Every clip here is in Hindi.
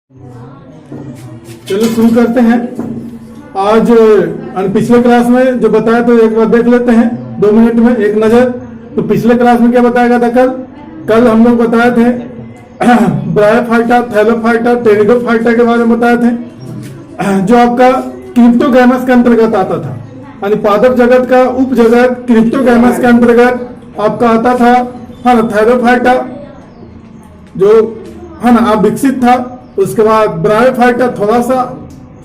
चलो शुरू करते हैं। आज पिछले क्लास में जो बताया तो एक बार देख लेते हैं 2 मिनट में एक नजर। तो पिछले क्लास में क्या बताया गया था? कल हम लोग बताए थे ब्रायोफाइटा, थैलोफाइटा, टेरिडोफाइटा के बारे में बताए थे, जो आपका क्रिप्टोगैमस के अंतर्गत आता था। यानी पादप जगत का उप जगत क्रिप्टोगैमस के अंतर्गत आपका आता था, है ना, थैलोफाइटा, जो है ना आप विकसित था। उसके बाद ब्रायोफाइटा थोड़ा सा,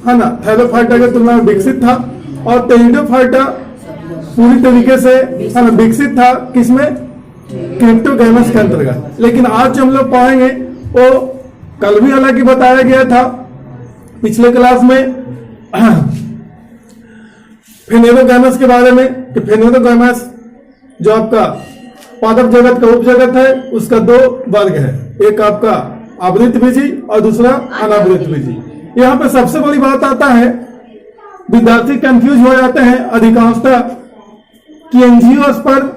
है ना, थैलोफाइटा के तुलना में विकसित था, और टेरिडोफाइटा पूरी तरीके से, है ना, विकसित था किसमें? क्रिप्टोगैमस के अंतर्गत। लेकिन आज जो हम लोग पढ़ेंगे वो कल भी हालांकि बताया गया था पिछले क्लास में फेनेरोगैमस के बारे में, कि फेनेरोगैमस जो आपका पादप जगत का उपजगत है उसका 2 वर्ग है, एक आपका आवृत बीजी और दूसरा अनावृत बीजी। यहाँ पे सबसे बड़ी बात आता है, विद्यार्थी कंफ्यूज हो जाते हैं अधिकांशतः कि एंजियोस्पर्म,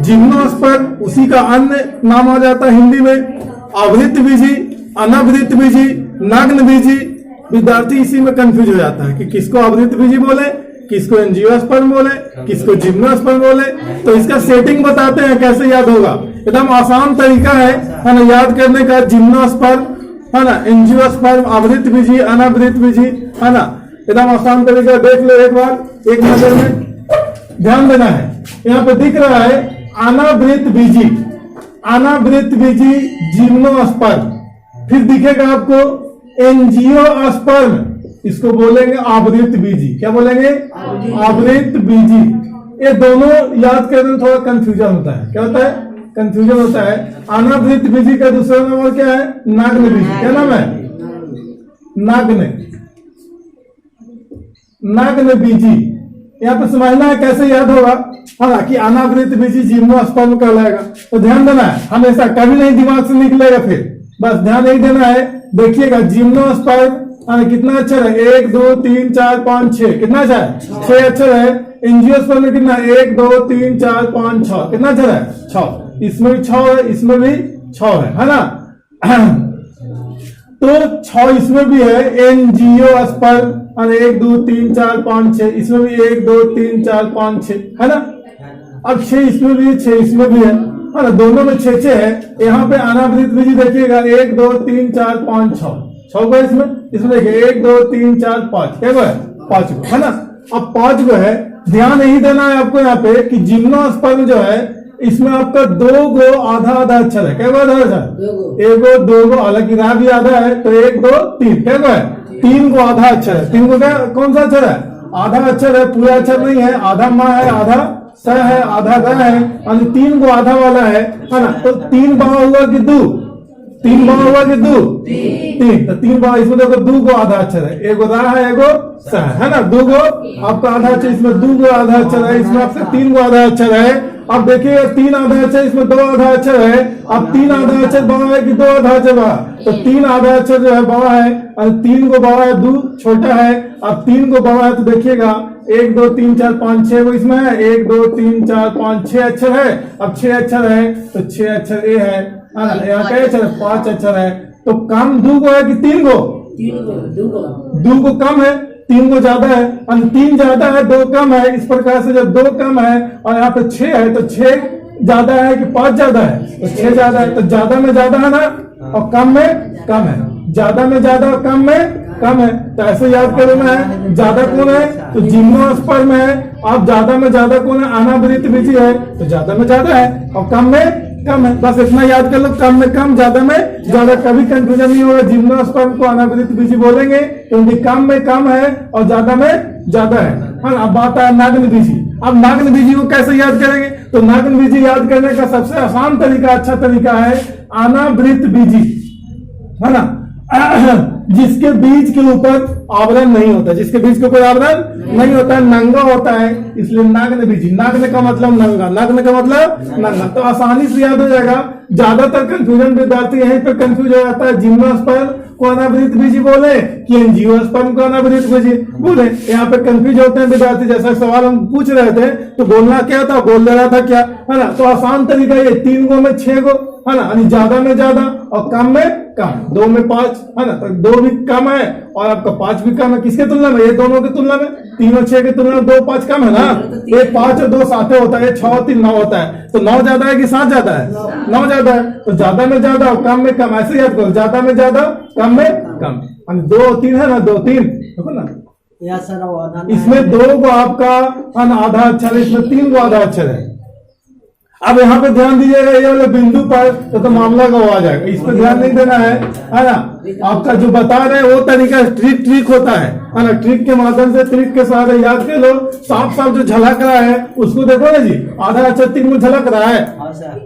जिम्नोस्पर्म, उसी का अन्य नाम आ जाता है हिंदी में आवृत बीजी, अनावृत बीजी, नग्न बीजी। विद्यार्थी इसी में कंफ्यूज हो जाता है कि किसको आवृत बीजी बोले, किसको एंजियोस्पर्म बोले, किसको जिम्नोस्पर्म बोले। तो इसका सेटिंग बताते हैं कैसे याद होगा। एकदम आसान तरीका है ना याद करने का। जिम्नोस्पर्म, है ना, एंजियोस्पर्म, आवृत बीजी, अनावृत बीजी, है ना, एकदम आसान तरीका। देख लो एक बार एक नजर में, ध्यान देना है। यहाँ पे दिख रहा है अनावृत बीजी, अनावृत बीजी जिम्नोस्पर्म। फिर दिखेगा आपको एंजियोस्पर्म, इसको बोलेंगे आवृत बीजी। क्या बोलेंगे? आवृत बीजी। ये दोनों याद करने में थोड़ा कंफ्यूजन होता है। क्या होता है? कंफ्यूजन होता है। अनावृत बीजी का दूसरा नाम क्या है? नग्न बीजी। क्या नाम है? नग्न, नग्न बीजी। यहाँ पे समझना है कैसे याद होगा। हालांकि अनावृत बीजी जिम्नोस्पर्म कहलाएगा। तो ध्यान देना है, हमेशा कभी नहीं दिमाग से निकलेगा। फिर बस ध्यान नहीं देना है। देखिएगा जिम्नोस्पर्म कितना अक्षर है? 1 2 3 4 5 6। कितना अक्षर है? 6 अक्षर है। एंजियोस्पर्म में कितना? 1 2 3 4 5 6। कितना अक्षर है? 6। इसमें भी 6 है, इसमें भी 6 है ना। तो 6 इसमें भी है। एंजियोस्पर्म 1 2 3 4 5 6, इसमें भी 1 2 3 4 5 6, है ना। अब 6 इसमें भी है, 6 इसमें भी है ना, दोनों में 6 6 है। यहाँ पे अनावृत बीजी देखिएगा 1 2 3 4 5 6, 6 को इसमें देखिए 1 2 3 4 5, क्या है? 5 को, है ना। अब 5 को है, ध्यान यही देना है आपको यहाँ पे कि जिम्नोस्पर्म जो है इसमें आपका 2 गो आधा आधा अक्षर है। क्या आधा अक्षर? 1 गो 2 गो, हालांकि रहा भी आधा है तो 1 2 3, क्या है? 3 को आधा अक्षर है। 3 को क्या कौन सा अक्षर है? आधा अक्षर है, पूरा अक्षर नहीं है। आधा माँ है, आधा स है, आधा ग है, और 3 को आधा वाला है ना। तो 3 बार हुआ कि 2, 3 बार हुआ कि 2 3, तो 3 बार। इसमें देखो 2 को आधा अक्षर है, एगो रा है, एगो स है ना। 2 को आपका आधा अक्षर, इसमें 2 को आधा अक्षर है, इसमें आपका 3 को आधा अक्षर है। अब देखिए 3 आधा अक्षर, इसमें 2 आधा अक्षर है। अब 3 आधा अक्षर बड़ा है कि 2 आधा अक्षर बड़ा? तो 3 आधा अक्षर जो है बड़ा है, और 3 को बड़ा है, 2 छोटा है। अब 3 को बड़ा है तो देखिएगा 1 2 3 4 5 6 वो इसमें है। 1 2 3 4 5 6 अक्षर है। अब 6 अक्षर है तो 6 अक्षर ए है। यहाँ क्या अक्षर है? 5 अक्षर है। तो कम 2 को है कि 3 को? 2 को कम है, 3 को ज्यादा है, और 3 ज्यादा है, 2 कम है। इस प्रकार से जब 2 कम है और यहाँ पे 6 है तो 6 ज्यादा है कि 5 ज्यादा है? तो 6 ज्यादा है। तो ज्यादा में ज्यादा है ना, और कम में कम है। ज्यादा में ज्यादा और कम में कम है। तो ऐसे याद करना है। ज्यादा कौन है? तो जिम्नोस्पर्म है। अब ज्यादा में ज्यादा कौन है? अनावृत बीजी है। तो ज्यादा में ज्यादा है और कम में कम है। बस इतना याद कर लो, कम में कम, ज्यादा में ज्यादा। कभी कंफ्यूजन नहीं होगा। जिम्नोस्पर्म को अनावृत बीजी बोलेंगे क्योंकि कम में कम है और ज्यादा में ज्यादा है। अब बात है नग्न बीजी। अब नग्न बीजी को कैसे याद करेंगे? तो नग्न बीजी याद करने का सबसे आसान तरीका, अच्छा तरीका है अनावृत बीजी, है ना, जिसके बीज के ऊपर आवरण नहीं होता, जिसके बीज के ऊपर आवरण नहीं होता है, नंगा होता है, इसलिए नग्न बीजी। नग्न का मतलब नंगा, नग्न का मतलब नंगा। तो आसानी से याद हो जाएगा। ज्यादातर कंफ्यूजन विद्यार्थी यहीं पे कंफ्यूज हो जाता है। जिम्नोस्पर्म को अनावृत बीजी बोले कि एंजियोस्पर्म को अनावृत बीजी बोले, यहाँ पे कंफ्यूज होते हैं विद्यार्थी। जैसा सवाल हम पूछ रहे थे तो बोलना क्या था, बोल दे रहा था क्या, है ना। तो आसान तरीका ये 3 गो में 6 गो है ना, यानी ज्यादा में ज्यादा और कम में कम, 2 में 5 है ना, तो 2 भी कम है और आपका 5 भी कम है। किसके तुलना में? ये दोनों की तुलना में। 3 और 6 की तुलना में 2 5 कम है ना, ये 5 और 2 7 होता है, 6 और 3 9 होता है, तो 9 ज्यादा है कि 7 ज्यादा है? 9 ज्यादा है, तो ज्यादा में ज्यादा और कम में कम, ऐसे याद करो, ज्यादा में ज्यादा कम में कम, 2 और 3 है ना, 2 3 देखो ना, इसमें 2 को आपका आधा अक्षर है, इसमें 3 को आधा अक्षर है। अब यहाँ पे ध्यान दीजिएगा, ये वाले बिंदु पर तो मामला का आ जाएगा, इस पर ध्यान नहीं देना है ना। आपका जो बता रहे हैं वो तरीका ट्रिक होता है ना, ट्रिक के माध्यम से, ट्रिक के सहारे याद कर लो। साफ साफ जो झलक रहा है उसको देखो ना जी, आधा अक्षर 3 में झलक रहा है।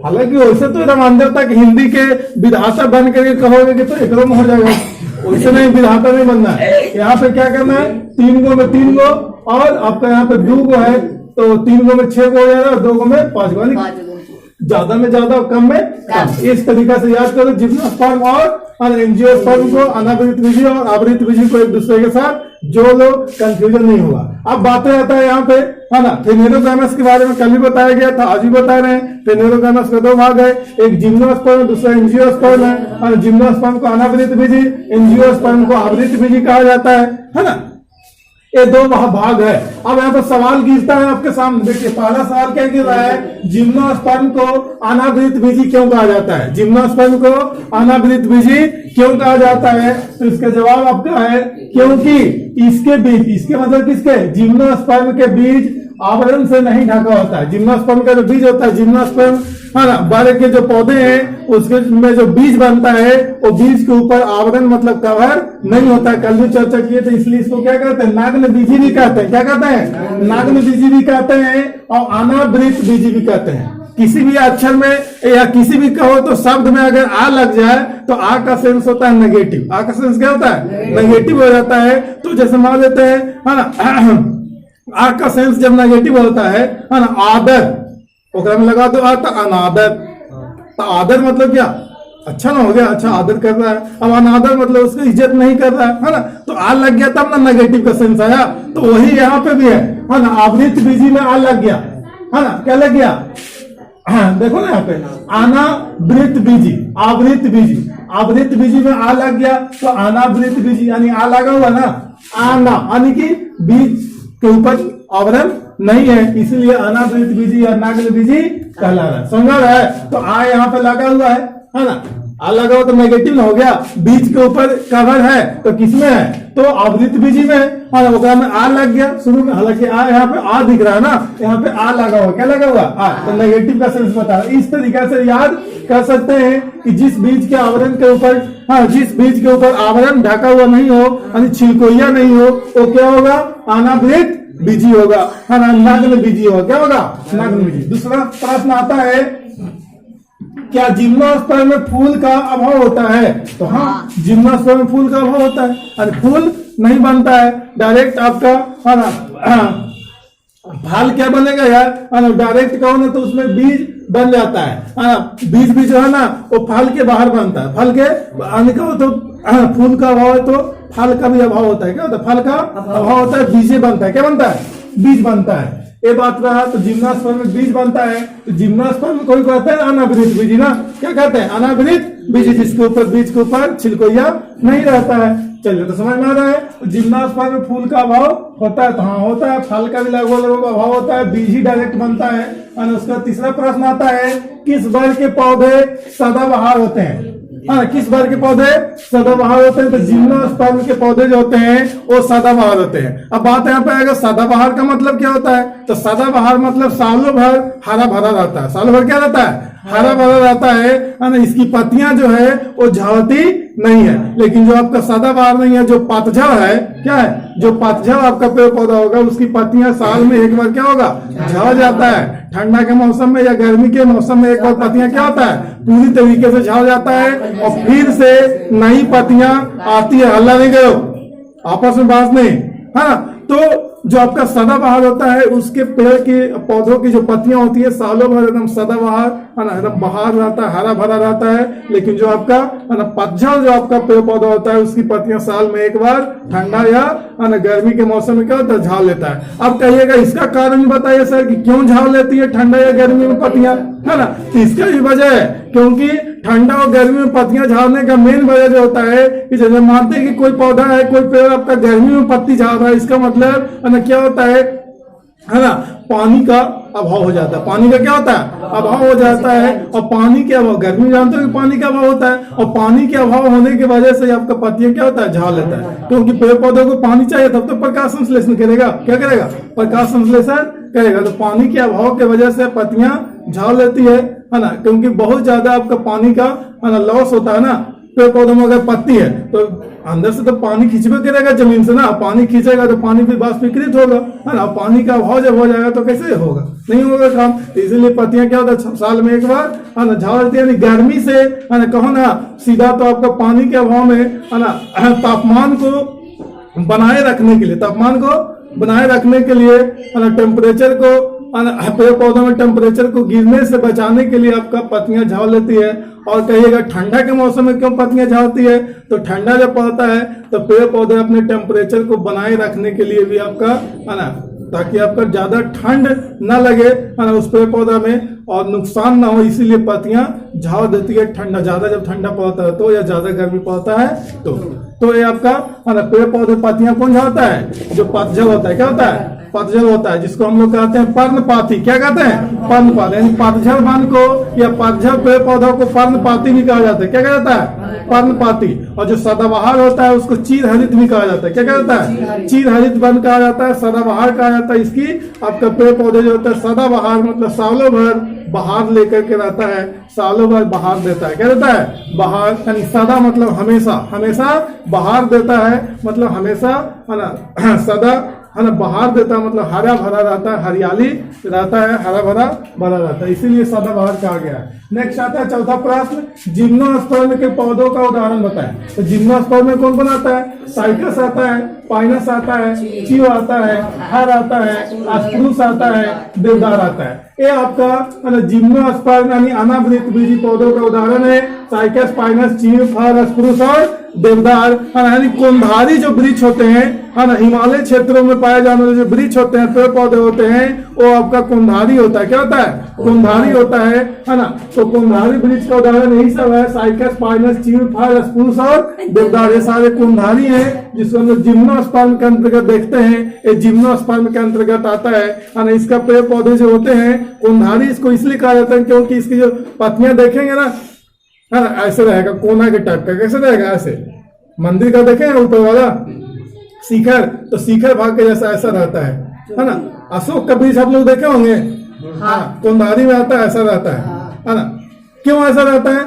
हालांकि वैसे तो रामांतर तक हिंदी के विधाता बन करके कहोगे कि तो एकदम हो जाएगा, वैसे नहीं, विधाता नहीं बनना है। यहाँ पे क्या करना है, 3 गो में 3 गो, और आपका यहाँ पे 2 गो है तो 3 गो में 6 गो हो जाएगा और 2 गो में 5 गो, ज्यादा में ज्यादा और कम में कम। इस तरीका से याद करो जिम्नोस्पर्म और एंजियोस्पर्म को, अनावृत बीजी और आवृत बीजी को एक दूसरे के साथ जोड़ लो, कंफ्यूजन नहीं होगा। अब बातें आता है यहाँ पे है ना, फेनेरोगैमस के बारे में कल भी बताया गया था, आज भी बता रहे हैं। फेनेरोगैमस के 2 भाग है, एक जिम्नोस्पर्म दूसरा एंजियोस्पर्म है, और जिम्नोस्पर्म को अनावृत बीजी, एंजियोस्पर्म को आवृत बीजी कहा जाता है ना। ये 2 भाग है। अब यहाँ पर सवाल गिरता है आपके सामने, देखिए पहला सवाल क्या गिर रहा है, जिम्नोस्पर्म को अनावृत बीजी क्यों कहा जाता है? जिम्नोस्पर्म को अनावृत बीजी क्यों कहा जाता है? तो इसका जवाब आपका है क्योंकि इसके बीज, इसके मतलब किसके, जिम्नोस्पर्म के बीज आवरण से नहीं ढका होता है। जिम्नोस्पर्म का जो बीज होता है, जिम्नोस्पर्म है ना, बारह के जो पौधे हैं उसके में जो बीज बनता है वो बीज के ऊपर आवरण मतलब कवर नहीं होता है। कल भी चर्चा किए थे, इसलिए इसको क्या कहते हैं, नाग्न बीजी भी कहते हैं। क्या कहते हैं? नाग्न बीजी भी कहते हैं और अनावृत बीजी भी कहते हैं। किसी भी अक्षर में या किसी भी कहो तो शब्द में अगर आ लग जाए तो आ का सेंस होता है नेगेटिव। आ का सेंस क्या होता है? नेगेटिव हो जाता है। तो जैसे मान लेते हैं है ना, आ का सेंस जब नेगेटिव होता है ना, आदर ओकरा में लगा दो, आता अनादर। तो आदर मतलब क्या, अच्छा ना हो गया, अच्छा आदर कर रहा है। अब अनादर मतलब उसको इज्जत नहीं कर रहा है ना, तो आ लग गया तब ना नेगेटिव का सेंस आया। तो वही यहाँ पे भी है ना, आवृत बीजी में आ लग गया है ना, क्या लग गया, हाँ देखो ना यहाँ पे अनावृत बीजी, आवृत बीजी, आवृत बीजी में आ लग गया तो अनावृत बीजी, यानी आ लगा हुआ ना, आना यानी कि बीज के ऊपर आवरण नहीं है, इसलिए अनावृत बीजी या नाग्न बीजी कहला रहा है। समझ रहा है? तो आ यहाँ पे लगा हुआ है ना, आ लगा हुआ तो नेगेटिव ना हो गया, बीज के ऊपर कवर है तो किसमें है, तो आवृत बीजी में है और ओकरा में आ लग गया शुरू में। हालांकि आ यहाँ पे आ दिख रहा है ना, यहाँ पे आ लगा हुआ, क्या लगा हुआ, आ, तो नेगेटिव का सेंस बता रहा है। इस तरीके से याद कर सकते हैं कि जिस बीज के आवरण के ऊपर, हाँ जिस बीज के ऊपर आवरण ढका हुआ नहीं हो यानी छिलकोइया नहीं हो, वो क्या होगा, अनावृत बीजी होगा, है ना, नग्न बीजी होगा। क्या होगा, नग्न बीजी। दूसरा प्रश्न आता है, क्या जिम्नोस्पर्म में फूल का अभाव होता है? तो हाँ, जिम्नोस्पर्म में फूल का अभाव होता है, और फूल नहीं बनता है डायरेक्ट आपका, है ना, फल क्या बनेगा यार, है ना, डायरेक्ट कहो ना तो उसमें बीज बन जाता है ना, बीज भी जो है ना वो फल के बाहर बनता है, फल के कहो तो फूल का अभाव है तो फल का भी अभाव होता है। क्या होता है, फल का अभाव होता है, बीजे बनता है, क्या बनता है, बीज बनता है। ये बात रहा, तो जिम्नोस्पर्म में बीज बनता है, तो जिम्नोस्पर्म में कोई कहते हैं अनावृत बीजी ना, क्या कहते हैं, अनावृत बीजी, जिसके ऊपर बीज के ऊपर छिलकोइया नहीं रहता है। चलिए तो समझ में आ रहा है। जिम्नोस्पर्म में फूल का अभाव होता है, तो हाँ होता है, फल का भी लगभग अभाव होता है, बीज ही डायरेक्ट बनता है। और उसका तीसरा प्रश्न आता है, किस वर्ग के पौधे सदाबहार होते हैं? हाँ, किस वर्ग के पौधे सदाबहार होते हैं? तो जिम्नोस्पर्म के पौधे जो होते हैं वो सदाबहार होते हैं। अब बात यहाँ पे आएगा, सदाबहार का मतलब क्या होता है? तो सदाबहार मतलब सालों भर हरा भरा रहता है। सालों भर क्या रहता है, हरा भरा रहता है ना। इसकी पत्तियां जो है वो झड़ती नहीं है। लेकिन जो आपका सदाबहार नहीं है, जो पतझड़ है, क्या है, जो पतझड़ आपका पेड़ पौधा होगा उसकी पत्तियां साल में एक बार क्या होगा, झड़ जाता है। ठंडा के मौसम में या गर्मी के मौसम में एक बार पत्तियां क्या होता है, पूरी तरीके से झड़ जाता है और फिर से नई पत्तियां आती है। हल्ला नहीं करो, आपस में बात नहीं, हाँ। तो जो आपका सदाबहार होता है उसके पेड़ के पौधों की जो पत्तियां होती है सालों भर एकदम सदाबहार है ना एकदम बाहर रहता है, हरा भरा रहता है। लेकिन जो आपका है ना पतझड़ जो आपका पेड़ पौधा होता है उसकी पत्तियां साल में एक बार ठंडा या है ना गर्मी के मौसम में क्या होता है, झाड़ लेता है। अब कहिएगा इसका कारण बताइए सर कि क्यों झाड़ लेती है ठंडा या गर्मी में पत्तियां, है ना। तो इसका भी वजह है, क्योंकि ठंडा और गर्मी में पत्तियां झाड़ने का मेन वजह जो होता है कि जैसे मानते हैं कि कोई पौधा है, कोई पेड़ आपका गर्मी में पत्ती झाड़ रहा है, इसका मतलब है ना क्या होता है ना पानी का अभाव हो जाता है। पानी का क्या होता है, अभाव हो जाता है। और पानी के अभाव, गर्मी में जानते हो कि पानी का अभाव होता है, और पानी के अभाव होने की वजह से आपका पत्तियां क्या होता है, झाड़ लेता है। क्योंकि पेड़ पौधों को पानी चाहिए, तब तो प्रकाश संश्लेषण करेगा। क्या करेगा, प्रकाश संश्लेषण करेगा। तो पानी के अभाव की वजह से पत्तियां झाड़ लेती है ना। क्योंकि बहुत ज्यादा आपका पानी का है ना लॉस होता है ना। पेड़ पौधों में अगर पत्ती है तो अंदर से तो पानी खींचबे करेगा जमीन से ना, पानी खींचेगा तो पानी फिर वाष्पीकृत होगा, है ना। पानी का अभाव जब हो जाएगा तो कैसे होगा, नहीं होगा काम। तो इसीलिए पत्तियां क्या होता है, साल में एक बार है ना झाड़ देती है। यानी गर्मी से है ना कहो ना सीधा तो आपका पानी के अभाव में है ना तापमान को बनाए रखने के लिए, तापमान को बनाए रखने के लिए है ना टेम्परेचर को पेड़ पौधों में टेम्परेचर को गिरने से बचाने के लिए आपका पत्तियां झाड़ लेती है। और कहिएगा ठंडा के मौसम में क्यों पत्तियां झाड़ती है, तो ठंडा जब पड़ता है तो पेड़ पौधे अपने टेम्परेचर को बनाए रखने के लिए भी आपका है ना, ताकि आपका ज्यादा ठंड न लगे है ना उस पेड़ पौधा में और नुकसान ना हो, इसीलिए पत्तियां झाड़ देती है। ठंडा ज्यादा जब ठंडा पड़ता है तो, या ज्यादा गर्मी पड़ता है तो ये आपका है ना पेड़ पौधे पत्तियां कौन झाड़ता है, जो पतझड़ होता है। क्या होता है, पतझड़ होता है, जिसको हम लोग कहते हैं पर्णपाती। क्या कहते हैं, पर्णपाती। यानी पतझड़ वन को या पतझड़ पेड़ पौधों को पर्णपाती भी कहा जाता है। क्या कहा जाता है, पर्णपाती। और जो सदाबहार होता है उसको चीरहरित भी कहा जाता है। क्या कहा जाता है, चीरहरित वन कहा जाता है, सदाबहार कहा जाता है। इसकी आपका पेड़ पौधे जो होता है सदाबहार मतलब सालों भर बहार लेकर के रहता है, सालों भर बहार देता है। क्या देता है, बहार। यानी सदा मतलब हमेशा, हमेशा बहार देता है, मतलब हमेशा है ना सदा है ना बहार देता है, मतलब हरा भरा रहता है, हरियाली रहता है, हरा भरा रहता है, इसीलिए सदाबहार कहा गया है। नेक्स्ट आता है चौथा प्रश्न, जिम्नोस्पर्म के पौधों का उदाहरण बताएं। तो जिम्नोस्पर्म में कौन कौन आता है, साइकस आता है, पाइनस आता है, चीव आता है, हर आता है, अस्प्रूस आता है, देवदार आता है। ये आपका जिम्नोस्पर्म यानी अनावृत बीजी पौधों का उदाहरण है। साइकस, पाइनस, चीव, फर, अस्प्रूस और देवदार। यानी कोंधारी जो वृक्ष होते हैं है ना, हिमालय क्षेत्रों में पाए जाने वाले जो वृक्ष होते हैं, पेड़ पौधे होते हैं, वो आपका कोंधारी होता है। क्या होता है, कोंधारी होता है ना। तो कोंधारी वृक्ष का उदाहरण यही सब है, साइकस, पाइनस, चीव, फर, अस्प्रूस और देवदार। ये सारे कोंधारी हैं जिसको हम लोग जिम्नोस्पर्म के अंतर्गत देखते हैं। ये जिम्नोस्पर्म के अंतर्गत आता है ना। इसका पेड़ पौधे जो होते हैं कोंधारी, इसको इसलिए कहा जाता है क्योंकि इसकी जो पत्तियां देखेंगे ना है ना ऐसे रहेगा, कोना के टाइप का। कैसे रहेगा, ऐसे मंदिर का देखें ऊपर वाला शिखर, तो शिखर भाग के जैसा ऐसा रहता है ना। अशोक का वृक्ष आप लोग देखे होंगे, हाँ कोंधारी में आता है, ऐसा रहता है ना। क्यों ऐसा रहता है,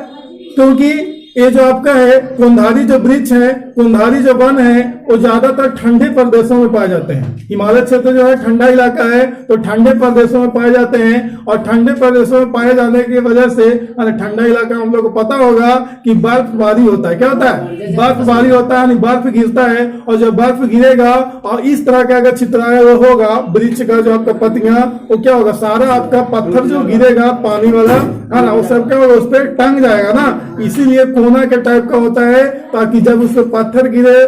क्योंकि ये जो आपका है कोंधारी जो वृक्ष है, कोंधारी जो वन है, वो ज्यादातर ठंडे प्रदेशों में पाए जाते हैं। हिमालय क्षेत्र जो है ठंडा इलाका है, तो ठंडे प्रदेशों में पाए जाते हैं। और ठंडे प्रदेशों में पाए जाने की वजह से ठंडा इलाका हम लोग को पता होगा कि बर्फबारी होता है। क्या होता है, बर्फबारी होता है, यानी बर्फ गिरता है। और जब बर्फ गिरेगा और इस तरह का अगर छितराया होगा वृक्ष का जो आपका पत्तियां, वो क्या होगा, सारा आपका पत्थर जो गिरेगा पानी वाला है ना, वो सब क्या होगा, उस पर टंग जाएगा ना। इसीलिए कोना के टाइप का होता है, ताकि जब उस पर पत्थर गिरे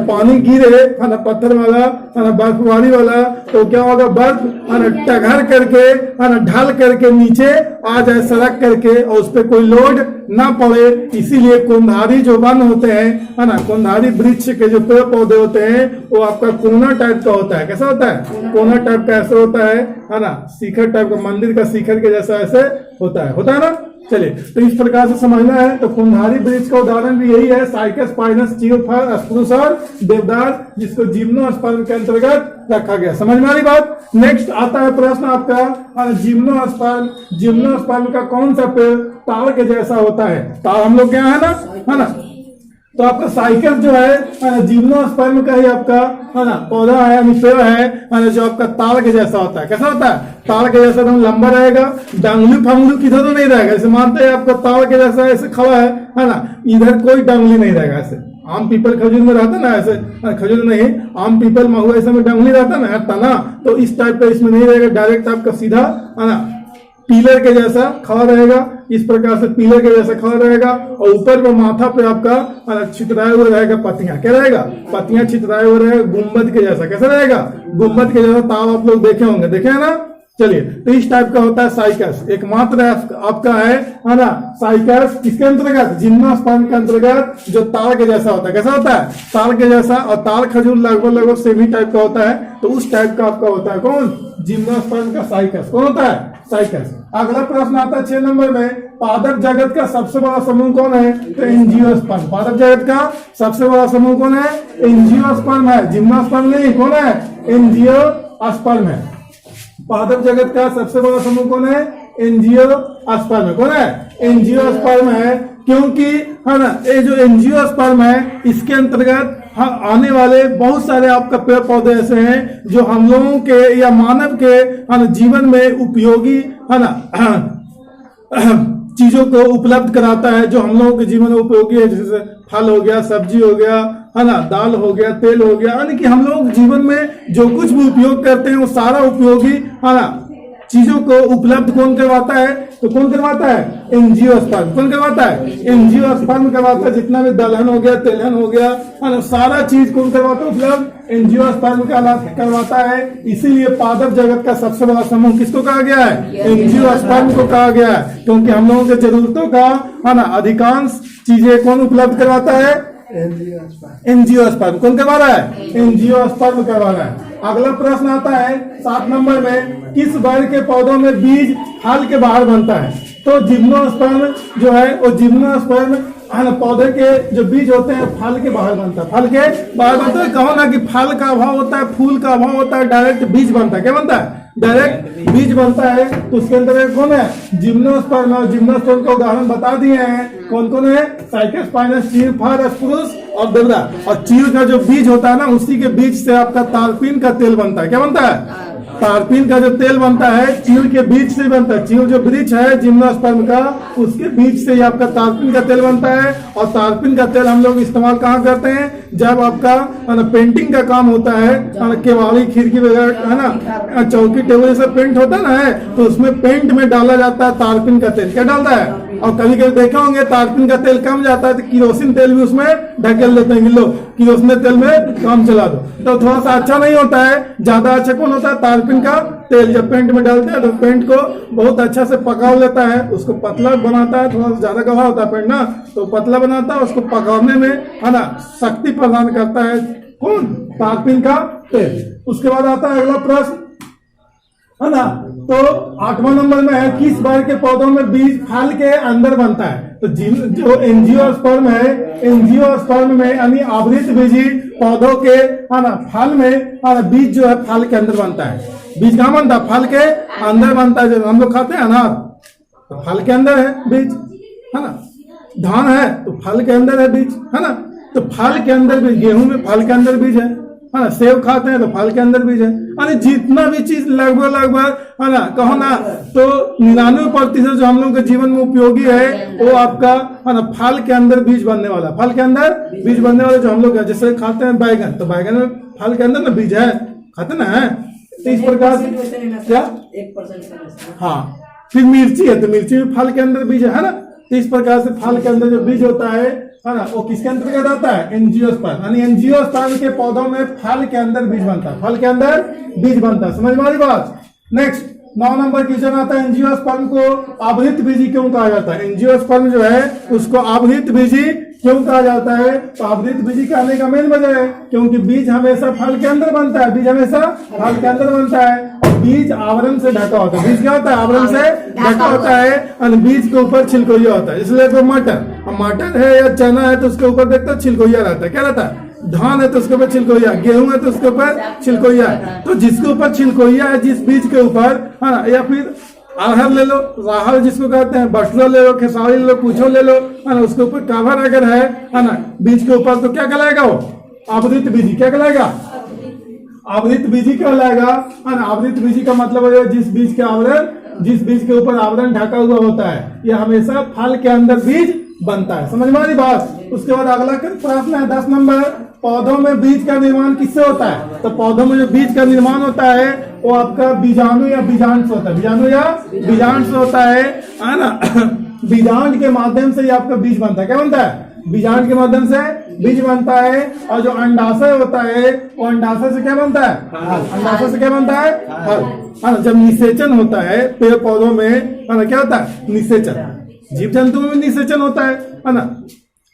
पानी गिरे है ना, पत्थर वाला है ना, बर्फबारी वाला, तो क्या होगा, बर्फ है ना टघर करके है ना ढल करके नीचे आ जाए, सड़क करके, और उस पर कोई लोड ना पड़े। इसीलिए कोंधारी जो वन होते हैं है ना, कोंधारी वृक्ष के जो पेड़ पौधे होते हैं, वो आपका कोना टाइप का होता है। कैसा होता है, कोना टाइप का ऐसा होता है ना, शिखर टाइप का, मंदिर का शिखर के जैसा ऐसे होता है ना। चलिए, तो इस प्रकार से समझना है। तो कोंधारी वृक्ष का उदाहरण भी यही है, साइकस, पाइनस, चीव, फर, अस्प्रूस और देवदार, जिसको जिम्नोस्पर्म के अंतर्गत रखा गया। समझ में आ रही बात। नेक्स्ट आता है प्रश्न आपका, जिम्नोस्पर्म, जिम्नोस्पर्म का कौन सा पेड़ ताड़ के जैसा होता है। ताड़ हम लोग क्या है ना, तो आपका साइकस जो है जिम्नोस्पर्म का ही आपका है ना पौधा है, पेड़ है जो आपका ताड़ के जैसा होता है। कैसा होता है, ताड़ के जैसा एकदम लंबा रहेगा, डंगली फंगलू किधर तो नहीं रहेगा। ऐसे मानते हैं आपका ताड़ के जैसा ऐसे खड़ा है ना, इधर कोई डंगली नहीं रहेगा। ऐसे आम पीपल खजूर में रहता ना, ऐसे खजूर नहीं, आम पीपल महुआ ऐसे में डंगली रहता ना तना, तो इस टाइप का इसमें नहीं रहेगा, डायरेक्ट आपका सीधा है ना पिलर के जैसा खड़ा रहेगा, इस प्रकार से पिलर के जैसा खड़ा रहेगा, और ऊपर में माथा पे आपका छितराए हुए रहेगा पत्तियां, क्या रहेगा, पत्तियां छितराए हुए रहेगा, गुम्बद के जैसा, कैसा रहेगा, गुम्बद के जैसा ताव आप लोग देखे होंगे, देखे हैं ना। चलिए, तो इस टाइप का होता है साइकस, एकमात्र आपका है ना साइकस, किसके अंतर्गत, जिम्नोस्पर्म के अंतर्गत, जो तार के जैसा होता है, कैसा होता है, तार के जैसा, और तार खजूर लगभग सेमी टाइप का होता है, तो उस टाइप का आपका होता है कौन, जिम्नोस्पर्म का साइकस, कौन होता है, साइकस। अगला प्रश्न आता है 6 नंबर में, पादप जगत का सबसे बड़ा समूह कौन है, तो एंजियोस्पर्म। पादप जगत का सबसे बड़ा समूह कौन है, एंजियोस्पर्म है, जिम्नोस्पर्म नहीं, कौन है, एंजियोस्पर्म है। पादप जगत का सबसे बड़ा समूह कौन है, एंजियोस्पर्म है, कौन है, एंजियोस्पर्म है, क्योंकि है ना ये जो एंजियोस्पर्म है इसके अंतर्गत आने वाले बहुत सारे आपका पेड़ पौधे ऐसे हैं जो हम लोगों के या मानव के है ना जीवन में उपयोगी है ना चीजों को उपलब्ध कराता है, जो हम लोगों के जीवन में उपयोगी है, जैसे फल हो गया, सब्जी हो गया, है ना, दाल हो गया, तेल हो गया, यानी कि हम लोग जीवन में जो कुछ भी उपयोग करते हैं वो सारा उपयोगी है ना चीजों को उपलब्ध कौन करवाता है, तो कौन करवाता है, एंजियोस्पर्म। कौन करवाता है, एंजियोस्पर्म करवाता है। जितना भी दलहन हो गया, तेलहन हो गया, है ना, सारा चीज कौन करवाता है उपलब्ध, एंजियोस्पर्म करवाता है। इसीलिए पादप जगत का सबसे बड़ा समूह किसको कहा गया है, एंजियोस्पर्म को कहा गया है, क्योंकि हम लोगों के जरूरतों का है ना अधिकांश चीजें कौन उपलब्ध करवाता है, एंजियोस्पर्म। कौन करवा रहा है, एंजियोस्पर्म करवा रहा है। अगला प्रश्न आता है 7 नंबर में, किस वर्ग के पौधों में बीज फल के बाहर बनता है, तो जिम्नोस्पर्म जो है वो जिम्नोस्पर्म है ना पौधे के जो बीज होते हैं फल के बाहर बनता है, फल के बाहर बनता है। कहो ना कि फल का अभाव होता है, फूल का अभाव होता है, डायरेक्ट बीज बनता है, क्या बनता है, डायरेक्ट बीज बनता है। तो उसके अंदर कौन है, जिम्नोस्पर्म। और जिम्नोस्पर्म का उदाहरण बता दिए हैं, कौन कौन है, साइकस, पाइनस, चीड़, फर, स्प्रूस और देवदार। और चीड़ का जो बीज होता है ना उसी के बीज से आपका तारपीन का तेल बनता है, क्या बनता है, तारपीन का जो तेल बनता है चीड़ के बीज से बनता है। चीड़ जो वृक्ष है जिम्नोस्पर्म का, उसके बीज से आपका तारपीन का तेल बनता है। और तारपीन का तेल हम लोग इस्तेमाल कहाँ करते हैं, जब आपका पेंटिंग का काम होता है, केवाड़ी, खिड़की वगैरह है ना, चौकी टेबल से पेंट होता है ना, तो उसमें पेंट में डाला जाता है तारपीन का तेल। क्या डालता है, और कभी कभी देखे होंगे तारपीन का तेल कम जाता है तो किरोसिन तेल भी उसमें ढकेल देते हैं, लो किरोसिन तेल में काम चला दो, तो थोड़ा सा अच्छा नहीं होता है। ज्यादा अच्छा कौन होता है, तारपीन का तेल। जब पेंट में डालते हैं तो पेंट को बहुत अच्छा से पका लेता है, उसको पतला बनाता है, थोड़ा सा ज्यादा गहरा होता है पेंट ना, तो पतला बनाता है, उसको पकाने में है ना शक्ति प्रदान करता है कौन, तारपीन का तेल। उसके बाद आता है अगला प्रश्न है ना, तो 8वां नंबर में है, किस वर्ग के पौधों में बीज फल के अंदर बनता है, तो जो एंजियोस्पर्म है, एंजियोस्पर्म में यानी आवृत बीजी पौधों के है ना फल में है ना बीज जो है फल के अंदर बनता है। बीज कहाँ बनता है, फल के अंदर बनता है। जब हम लोग खाते हैं अनार तो फल के अंदर है बीज, है ना, धान है तो फल के अंदर है बीज, है ना, तो फल के अंदर बीज, गेहूं में फल के अंदर बीज है ना, सेब खाते हैं तो फल के अंदर बीज है। यानी जितना भी चीज लगभग है ना, कहो ना तो 99% जो हम लोगों के जीवन में उपयोगी है वो आपका है ना फल के अंदर बीज बनने वाला, फल के अंदर बीज बनने वाला जो हम लोग जैसे खाते हैं बैगन, तो बैगन में फल के अंदर ना बीज है, खाते ना है, तो इस प्रकार क्या 1%, हाँ, फिर मिर्ची है तो मिर्ची में फल के अंदर बीज है ना, तो इस प्रकार से फल के अंदर जो बीज होता है ना वो किसके अंतर्गत आता है, एंजियोस्पर्म। यानी एंजियोस्पर्म के पौधों में फल के अंदर बीज बनता है, फल के अंदर बीज बनता है, समझ में आ रही बात। नेक्स्ट 9 नंबर क्वेश्चन आता है, एंजियोस्पर्म को आवृत बीजी क्यों कहा जाता है, एंजियोस्पर्म जो है उसको आवृत बीजी क्यों कहा जाता है, तो आवृत बीजी कहने का मेन वजह है क्योंकि बीज हमेशा फल के अंदर बनता है, बीज हमेशा फल के अंदर बनता है, बीज आवरण से ढका होता है। बीज क्या होता है, आवरण से ढका होता है, और बीज के ऊपर छिलकोइया होता है। इसलिए तो मटर है या चना है तो उसके ऊपर देखते हो छिलकोइया रहता है, क्या रहता है, धान है तो उसके ऊपर छिलकोइया, गेहूं है तो उसके ऊपर छिलकोइया है। तो जिसके ऊपर छिलकोइया है, जिस बीज के ऊपर है ना, या फिर अरहर ले लो, राहर जिसको कहते हैं, बटुआ ले लो, खेसारी ले लो, कुछो ले लो, है ना, उसके ऊपर कवर अगर है ना बीज के ऊपर, तो क्या कहलाएगा वो, आवृत बीजी। क्या कहलाएगा, आवृत बीजी कहलाएगा। आवृत बीजी का मतलब है जिस बीज के आवरण, जिस बीज के ऊपर आवरण ढका हुआ होता है, यह हमेशा फल के अंदर बीज बनता है, समझ में आ रही बात। उसके बाद अगला प्रश्न है 10 नंबर, पौधों में बीज का निर्माण किससे होता है? तो पौधों में जो बीज का निर्माण होता है वो आपका बीजाणु या बीजांड से होता है, बीजाणु या बीजांड से होता है ना। बीजांड के माध्यम से ही आपका बीज बनता है। क्या बनता है? बीजांड के माध्यम से बीज बनता है। और जो अंडाशय होता है वो अंडाशय से क्या बनता है? अंडाशय से क्या बनता है? फल। है ना। जब निषेचन होता है पेड़ पौधों में, है ना, क्या होता है? निषेचन। जीव जंतु में निषेचन होता है ना।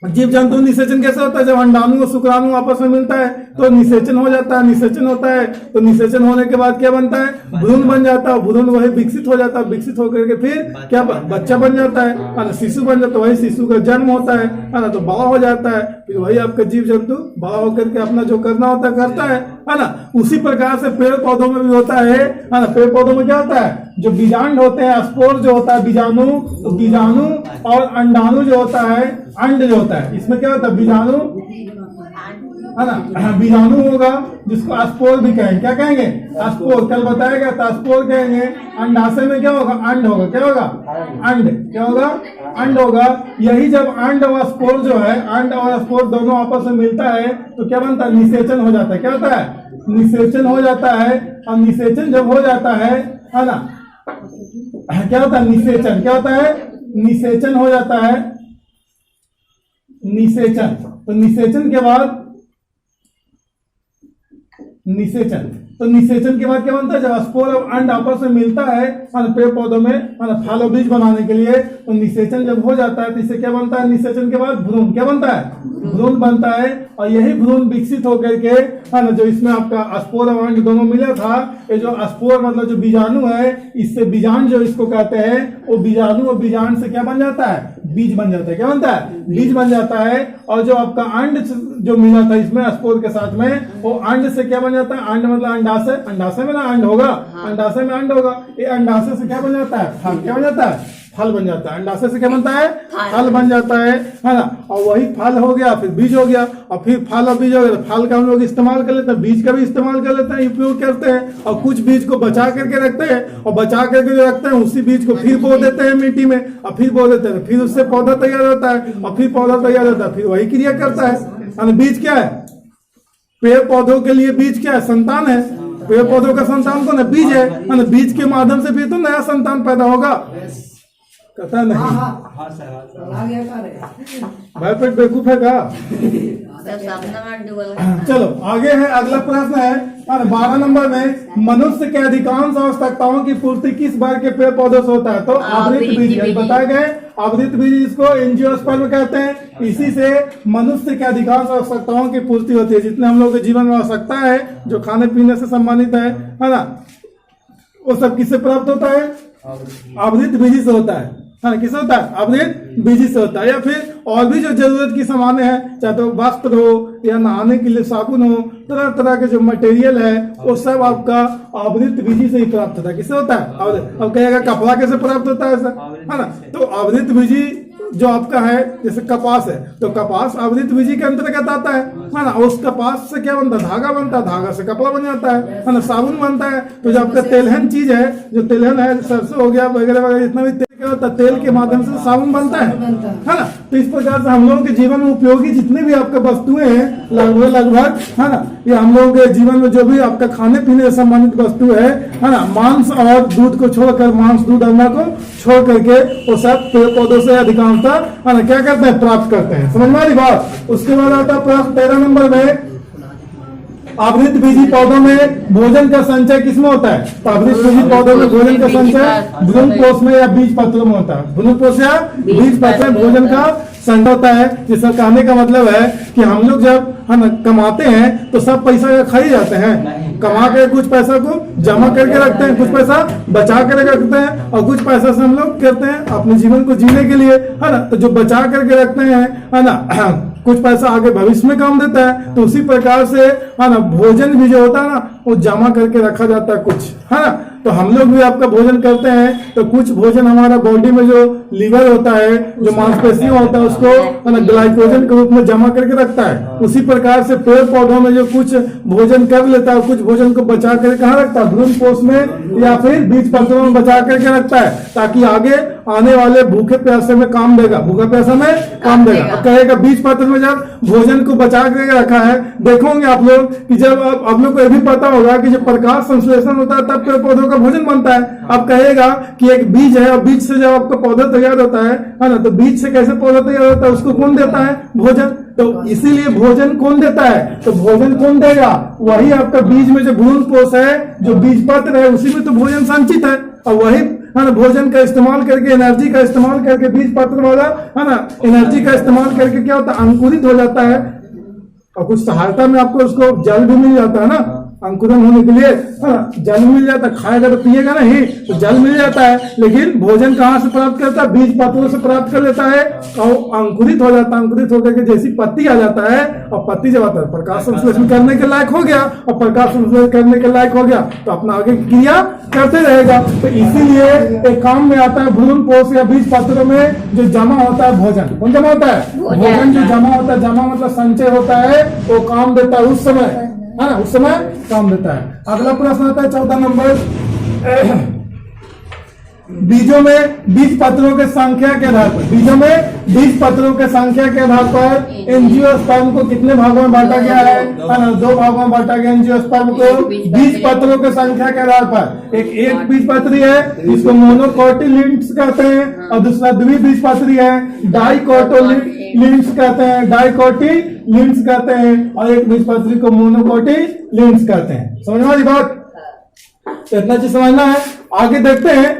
जीव जंतु निषेचन कैसे होता है? जब अंडाणु और शुक्राणु आपस में मिलता है तो निषेचन हो जाता है। निषेचन होता है तो निषेचन होने के बाद क्या बनता है? भ्रूण बन जाता है। भ्रूण वही विकसित हो जाता है। विकसित होकर के फिर क्या बच्चा बन जाता है ना, शिशु बन जाता है। वही शिशु का जन्म होता है ना, तो बड़ा हो जाता है। फिर वही आपका जीव जंतु बड़ा होकर के अपना जो करना होता है करता है ना। उसी प्रकार से पेड़ पौधों में भी होता है ना। पेड़ पौधों में क्या होता है? जो बीजांड होते हैं, स्पोर जो होता है, बीजाणु, तो बीजाणु और अंडाणु जो होता है, अंड जो होता है, इसमें क्या होता है? बीजाणु, है ना। बीजाणु होगा जिसको स्पोर भी कहेंगे। क्या कहेंगे? स्पोर। कल बताया गया था स्पोर कहेंगे। अंडाशय में क्या होगा? अंड होगा। क्या होगा? अंड। क्या होगा? अंड होगा। यही जब अंड और स्पोर जो है, अंड और स्पोर दोनों आपस में मिलता है तो क्या बनता है? निषेचन हो जाता है। क्या होता है? निषेचन हो जाता है। और निषेचन जब हो जाता है ना, क्या होता है? निषेचन। क्या होता है? निषेचन हो जाता है। निषेचन। तो निषेचन के बाद निषेचन के बाद क्या बनता है? जब स्पोर और अंड आपस में मिलता है पेड़ पौधों में फल और बीज बनाने के लिए, तो निषेचन जब हो जाता है तो इससे क्या बनता है? निषेचन के बाद भ्रूण। क्या बनता है? भ्रूण बनता है। और यही भ्रूण विकसित होकर के, है ना, जो इसमें आपका स्पोर और अंड दोनों मिला था, ये जो स्पोर मतलब जो बीजाणु है, इससे बीजांड जो इसको कहते हैं, वो बीजाणु और बीजांड से क्या बन जाता है? बीज बन जाता है। क्या बनता है? बीज बन जाता है। और जो आपका अंड जो मिला था इसमें स्पोर के साथ में, वो अंड से क्या बन जाता है? अंड मतलब अंडाशय। अंडाशय में ना अंड होगा, अंडाशय में अंड होगा। ये अंडाशय से क्या बन जाता है? फल। क्या बन जाता है? फल बन जाता है। अंडाशय से क्या बनता है? फल बन जाता है ना। और वही फल हो गया, फिर बीज हो गया, और फिर फल और बीज हो गया। फल का हम लोग इस्तेमाल कर लेते हैं, बीज का भी इस्तेमाल कर लेते हैं, उपयोग करते हैं। और कुछ बीज को बचा करके रखते हैं, और बचा करके जो रखते हैं उसी बीज को फिर बो देते हैं मिट्टी में, और फिर बो देते हैं, फिर उससे पौधा तैयार होता है, और फिर पौधा तैयार होता है, फिर वही क्रिया करता है। बीज क्या है? पेड़ पौधों के लिए बीज क्या है? संतान है। पेड़ पौधों का संतान कौन है? बीज है। बीज के माध्यम से फिर तो नया संतान पैदा होगा। कहता नहीं भाई, पेट बेवकूफ है का? चलो आगे है। अगला प्रश्न है 12 नंबर में, मनुष्य के अधिकांश आवश्यकताओं की पूर्ति किस वर्ग के पेड़ पौधों से होता है? तो आवृत बीज बताए गए। आवृत बीज जिसको एंजियोस्पर्म कहते हैं, इसी से मनुष्य के अधिकांश आवश्यकताओं की पूर्ति होती है। जितने हम लोग के जीवन में आवश्यकता है, जो खाने पीने से संबंधित है ना, वो सब किससे प्राप्त होता है? आवृत बीज से होता है। किससे होता है? आवृत बीज से होता है। या फिर और भी जो जरूरत की सामान है, चाहे तो वस्त्र हो या नहाने के लिए साबुन हो, तरह तरह के जो मटेरियल है, वो सब आपका आवृत बीज से ही प्राप्त होता है। किससे होता है? अब कहेगा कपड़ा कैसे प्राप्त होता है? है ना। तो आवृत बीज जो आपका है, जैसे कपास है, तो कपास आवृत बीज के अंतर्गत आता है ना। उस कपास से क्या बनता है? धागा बनता है। धागा से कपड़ा बन जाता है ना। साबुन बनता है। तो जो आपका तेलहन चीज है, जो तेलहन है, सरसों हो गया वगैरह वगैरह, जितना भी क्या होता है? तेल के माध्यम से साबुन बनता है ना। तो इस प्रकार से हम लोगों के जीवन में उपयोगी जितने भी आपके वस्तुएं हैं, लगभग है ना, ये हम लोगों के जीवन में जो भी आपका खाने पीने से संबंधित वस्तु है ना, मांस और दूध को छोड़कर, मांस दूध अंडा को छोड़ करके, वो सब पेड़ पौधों से अधिकांशतः है ना क्या करते हैं? प्राप्त करते हैं। समझ में आ रही बात? उसके बाद आता है प्रश्न 13 नंबर में, आवृत बीजी पौधों में भोजन का संचय किसमें होता है? तो आवृत बीजी पौधों में भोजन का संचय भ्रूणपोष में या बीज पत्रों में होता है। भ्रूणपोष या बीज पत्र में भोजन का संचय होता है। जिसका कहने का मतलब है कि हम लोग जब हम कमाते हैं तो सब पैसा खा ही जाते हैं। कमा के कुछ पैसा को जमा करके रखते हैं, कुछ पैसा बचा करके रखते हैं, और कुछ पैसा से हम लोग करते हैं अपने जीवन को जीने के लिए, है ना। तो जो बचा करके रखते हैं, है ना, कुछ पैसा आगे भविष्य में काम देता है। तो उसी प्रकार से, है ना, भोजन भी जो होता है ना, वो जमा करके रखा जाता है कुछ, है ना। तो हम लोग भी आपका भोजन करते हैं, तो कुछ भोजन हमारा बॉडी में जो लीवर होता है, जो मांसपेशियां होता है, उसको, है ना, ग्लाइकोजन के रूप में जमा करके रखता है। उसी प्रकार से पेड़ पौधों में जो कुछ भोजन कर लेता है, कुछ भोजन को बचा कर कहाँ रखता है? भ्रूणपोष में या फिर बीज पत्रों में बचा करके रखता है ताकि आगे आने वाले भूखे प्यासे में काम देगा, भूखे प्यासे में काम देगा। अब कहेगा बीज पत्र में जब भोजन को बचा करके रखा है, देखोगे आप लोग कि जब आप लोग को ये भी पता होगा कि जब प्रकाश संश्लेषण होता है तब पेड़ पौधों का भोजन बनता है। अब कहेगा कि एक बीज है और बीज से जब आपका पौधा तैयार होता है ना, तो बीज से कैसे पौधा तैयार होता है, उसको कौन देता है, भोजन। तो इसीलिए भोजन कौन देता है, तो भोजन कौन देगा, वही आपका बीज में जो भ्रूण कोष है, जो बीज पत्र है, उसी में तो भोजन संचित है। और वही है ना भोजन का इस्तेमाल करके, एनर्जी का इस्तेमाल करके, बीज पत्र वाला है ना एनर्जी का इस्तेमाल करके क्या होता है, अंकुरित हो जाता है। और कुछ सहायता में आपको उसको जल भी मिल जाता है ना, अंकुरन होने के लिए है ना जल मिल जाता है। खाएगा तो पिएगा नहीं, तो जल मिल जाता है। लेकिन भोजन कहाँ से प्राप्त करता है, बीज पत्रों से प्राप्त कर लेता है और अंकुरित हो जाता है। अंकुरित होकर के जैसी पत्ती आ जाता है, और पत्ती जब आता है प्रकाश संश्लेषण करने के लायक हो गया, और प्रकाश संश्लेषण करने के लायक हो गया तो अपना आगे क्रिया करते रहेगा। तो इसीलिए एक काम में आता है भ्रूण कोष या बीज पत्रों में जो जमा होता है भोजन। कौन जमा होता है, भोजन जो जमा होता है, जमा मतलब संचय होता है, वो काम देता है उस समय, है ना, उस समय काम देता है। अगला प्रश्न आता है 14 नंबर, बीजों में बीज पत्रों के संख्या के आधार पर, बीजों में बीज पत्रों के संख्या के आधार पर एंजियोस्पर्म को कितने भागों में बांटा गया है, 2 भागों में बांटा गया एंजियोस्पर्म को बीज पत्रों के संख्या के आधार पर। एक बीज पत्री है जिसको मोनोकोटिलिडन्स कहते हैं, और दूसरा द्विबीजपत्री है डाइकोटिलिडन्स कहते हैं, डाइकोटिलिडन्स कहते हैं, और एक बीजपत्री को मोनोकोटिलिडन्स कहते हैं। समझ में आई बात, इतना चीज समझना है। आगे देखते हैं,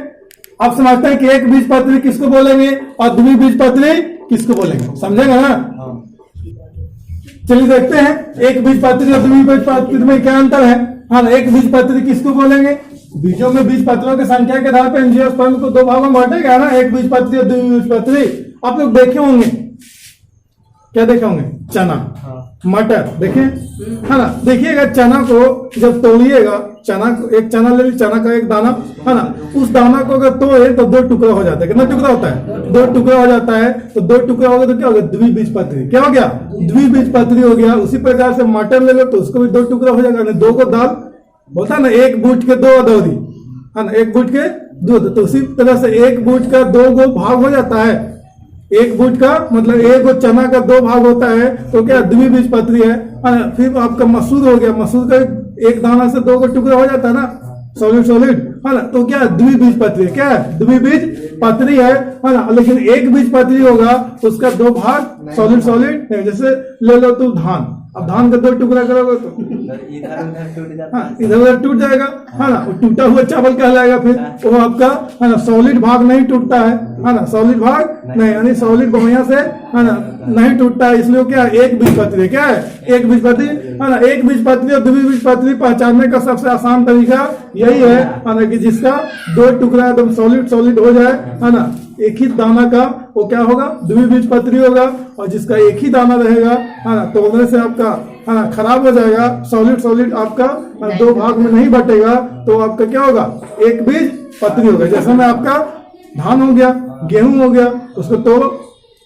आप समझते हैं कि एक बीजपत्री किसको बोलेंगे और द्विबीजपत्री किसको बोलेंगे, समझेंगे ना। चलिए देखते हैं एक बीजपत्री और द्विबीजपत्री में क्या अंतर है। हाँ, एक बीजपत्री किसको बोलेंगे, बीजों में बीज पत्रों की संख्या के आधार पर एंजियोस्पर्म को 2 भागों में बांटेगा ना, एक बीजपत्री और द्विबीजपत्री। आप लोग देखे होंगे, क्या देखे होंगे, चना, मटर देखे है ना। देखिएगा चना को जब तोड़िएगा, चना को एक चना ले ली, चना का एक दाना है ना, उस दाना को अगर तोड़े तो 2 टुकड़ा हो जाता है। कितना टुकड़ा होता है, 2 टुकड़ा हो जाता है। तो 2 टुकड़ा हो गया तो क्या हो गया, द्विबीजपत्री। क्या हो गया, द्विबीजपत्री हो गया। उसी प्रकार से मटर ले लो तो उसको भी 2 टुकड़ा हो जाएगा। 2 को दाल बोलता है ना, 1 बूट के 2 अदौरी है ना, 1 बूट के 2। तो उसी तरह से 1 बूट का 2 गो भाग हो जाता है। 1 बूट का मतलब 1 चना का 2 भाग होता है, तो क्या द्विबीजपत्री है। फिर आपका मसूर हो गया, मसूर का एक दाना से 2 टुकड़ा हो जाता है ना, सॉलिड है ना, तो क्या द्विबीजपत्री है, क्या है, द्विबीजपत्री है ना। लेकिन एक बीजपत्री होगा उसका 2 भाग सॉलिड नहीं। जैसे ले लो तू धान, अब धान का 2 टुकड़ा करोगे तो इधर उधर टूट जाएगा, है ना, टूटा हुआ चावल कहलाएगा। फिर वो आपका है ना सॉलिड भाग नहीं टूटता है ना, सॉलिड भाग नहीं, यानी सॉलिड बढ़िया से है ना नहीं टूटता है। इसलिए क्या है, एक बीजपत्री। क्या है, एक बीजपत्री है ना। एक बीजपत्री और द्विबीजपत्री पहचानने का सबसे आसान तरीका यही है ना, कि जिसका 2 टुकड़ा एकदम सॉलिड हो जाए, है ना, एक ही दाना का, वो क्या होगा, द्विबीजपत्री होगा। और जिसका एक ही दाना रहेगा है ना, तोड़ने से आपका है ना खराब हो जाएगा, सॉलिड आपका 2 भाग में नहीं बटेगा, तो आपका क्या होगा, एक बीजपत्री होगा। जैसे में आपका धान हो गया, गेहूं हो गया, उसको तोड़ो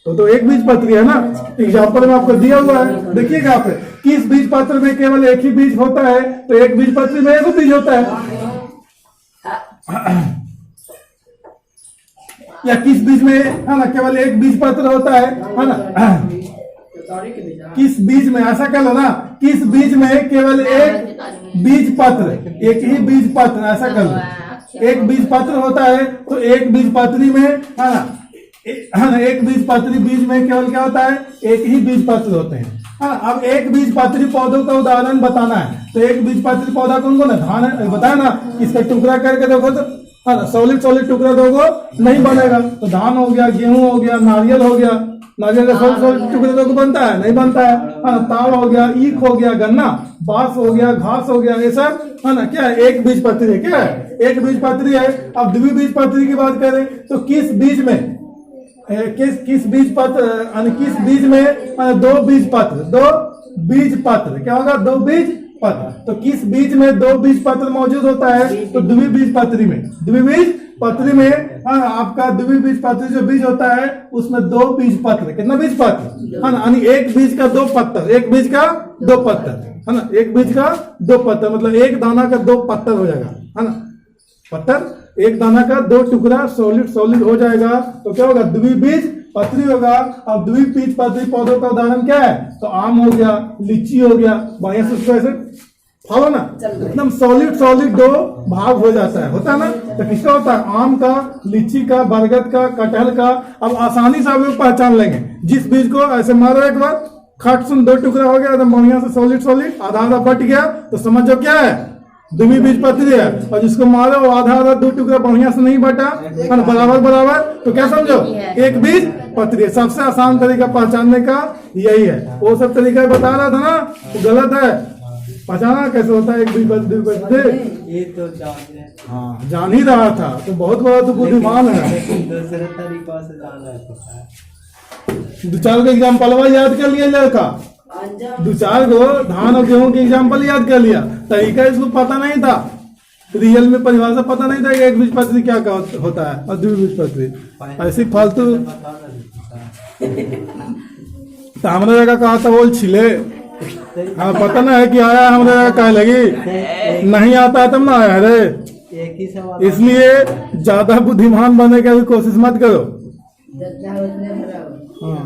तो एक बीजपत्री है ना। एग्जाम्पल में आपको दिया हुआ है, देखिएगा आप, किस बीजपत्र में केवल एक ही बीज होता है, तो एक बीजपत्री में 1 बीज होता है। या किस बीज में है ना केवल एक बीज पत्र होता है ना। किस बीज में, ऐसा कह लो ना, किस बीज में केवल एक बीज पत्र, एक ही बीज पत्र, ऐसा कर लो। एक बीज पत्र होता है तो एक बीज पत्री में है ना, एक बीज पत्री बीज में केवल क्या होता है, एक ही बीज पत्र होते हैं। अब एक बीज पत्री पौधों का उदाहरण बताना है, तो एक बीज पत्री पौधा कौन कौन है, धान है, बताया ना। इसका टुकड़ा करके देखो तो सॉलिड टुकड़ा दोगो नहीं बनेगा। तो धान हो गया, गेहूं हो गया, नारियल हो गया, नारियल का सॉलिड टुकड़ा दोगो बनता है, नहीं बनता है। ताड़ हो गया, ईख हो गया, गन्ना, बांस हो गया, घास हो गया, ये सब है ना क्या है, एक बीज पत्री है। क्या है, एक बीज पत्री है। अब द्विबीजपत्री की बात करें तो किस बीज में, किस बीज पत्र, किस बीज में 2 बीज पत्र, क्या होगा, 2 बीज पत्र। तो किस बीज में 2 बीज पत्र मौजूद होता है, तो द्विबीजपत्री में। द्विबीजपत्री में आपका द्विबीजपत्री जो बीज होता है उसमें 2 बीज पत्र। कितना बीज पत्र है ना, यानी एक बीज का 2 पत्तर, एक बीज का 2 पत्तर है ना, एक बीज का 2 पत्तर मतलब एक दाना का 2 पत्तर हो जाएगा, है ना। पत्थर, एक दाना का दो टुकड़ा सॉलिड हो जाएगा तो क्या होगा, द्विबीज पत्री होगा। अब द्विबीज पत्री पौधों का उदाहरण क्या है, तो आम हो गया, लीची हो गया, बढ़िया से उसको ऐसे फॉलो ना, एकदम सॉलिड दो भाग हो जाता है, होता है ना। तो किसका होता है, आम का, लीची का, बरगद का, कटहल का। अब आसानी से आप लोग पहचान लेंगे, जिस बीज को ऐसे मारो एक बार, खट सुन दो टुकड़ा हो गया एकदम बढ़िया से सॉलिड, आधा बट गया तो समझो क्या है, द्विबीज पत्री है। और जिसको मारो वो आधा दो टुकड़ा बढ़िया से नहीं बटा, बराबर, तो क्या समझो, एक बीज पत्री है। सबसे आसान तरीका पहचानने का यही है। वो सब तरीका बता रहा था ना, वो गलत है। पहचाना कैसे होता है एक बीज पत्री, ये तो हाँ जान ही रहा था, तो बहुत बड़ा तो बुद्धिमान है। दूसरे तरीकों से जान रहा था। दो चार को एग्जाम्पल याद कर लिया लड़का, दो चार को धान और गेहूं के एग्जाम्पल याद कर लिया, तरीका इसको पता नहीं था, रियल में परिभाषा पता नहीं था कि एक बीज पत्री क्या होता है और द्विबीज पत्री। ऐसी फालतू तो हमारे जगह कहा था बोल छिले, हाँ पता ना है कि आया हमारे जगह कह लगी, नहीं आता है तब ना आया रे। एक ही सवाल, इसलिए ज्यादा बुद्धिमान बनने की कोशिश मत करो। हाँ